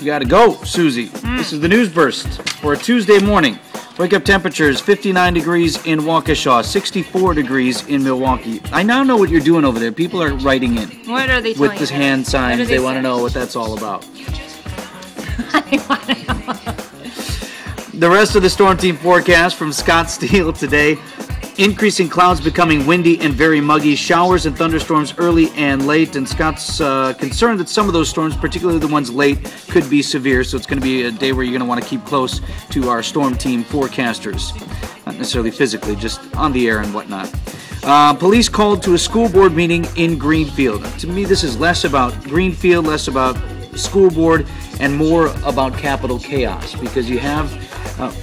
You got to go, Susie. This is the NewsBurst for a Tuesday morning. Wake-up temperatures, 59 degrees in Waukesha, 64 degrees in Milwaukee. I now know what you're doing over there. People are writing in. What are they with the hand signs. They want to know what that's all about. The rest of the Storm Team forecast from Scott Steele today. Increasing clouds becoming windy and very muggy. Showers and thunderstorms early and late. And Scott's concerned that some of those storms, particularly the ones late, could be severe. So it's going to be a day where you're going to want to keep close to our Storm Team forecasters. Not necessarily physically, just on the air and whatnot. Police called to a school board meeting in Greenfield. To me, this is less about Greenfield, less about school board, and more about Capitol chaos. Because you have...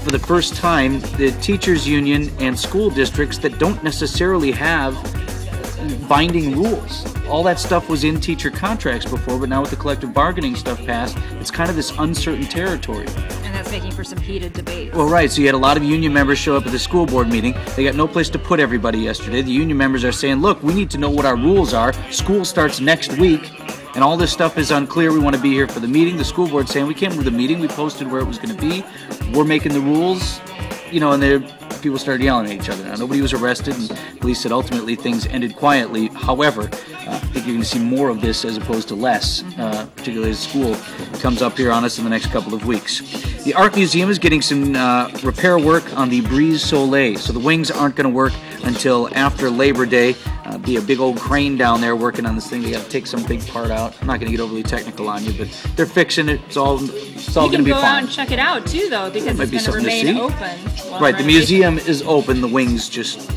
for the first time, the teachers union and school districts that don't necessarily have binding rules. All that stuff was in teacher contracts before, but now with the collective bargaining stuff passed, it's kind of this uncertain territory. And that's making for some heated debates. Well, right, so you had a lot of union members show up at the school board meeting. They got no place to put everybody yesterday. The union members are saying, look, we need to know what our rules are. School starts next week. And all this stuff is unclear. We want to be here for the meeting. The school board's saying we can't move the meeting. We posted where it was going to be. We're making the rules, and people started yelling at each other. Now, nobody was arrested, and police said ultimately things ended quietly. However, I think you're going to see more of this as opposed to less, particularly as school comes up here on us in the next couple of weeks. The Art Museum is getting some repair work on the Brise Soleil, so the wings aren't going to work until after Labor Day. Be a big old crane down there working on this thing. They got to take some big part out. I'm not going to get overly technical on you, but they're fixing it. It's all going to be fine. You can go out and check it out too, though, because it's going to remain open. Right, the museum is open. The wings just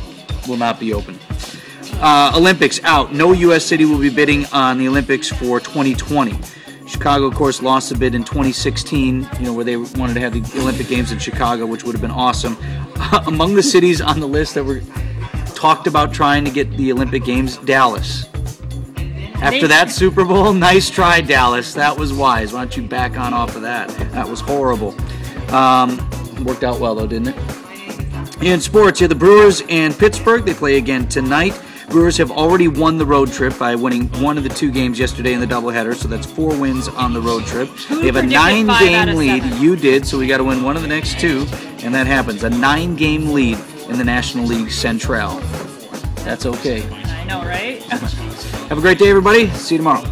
will not be open. Olympics out. No U.S. city will be bidding on the Olympics for 2020. Chicago, of course, lost the bid in 2016, where they wanted to have the Olympic Games in Chicago, which would have been awesome. Among the cities on the list that were talked about trying to get the Olympic Games, Dallas. After that Super Bowl, nice try, Dallas. That was wise. Why don't you back on off of that? That was horrible. Worked out well, though, didn't it? In sports, the Brewers and Pittsburgh. They play again tonight. Brewers have already won the road trip by winning one of the two games yesterday in the doubleheader, so that's 4 wins on the road trip. They have a 9-game lead. You did, so we got to win one of the next 2, and that happens. A 9-game lead in the National League Central. That's okay. I know, right? Have a great day, everybody. See you tomorrow.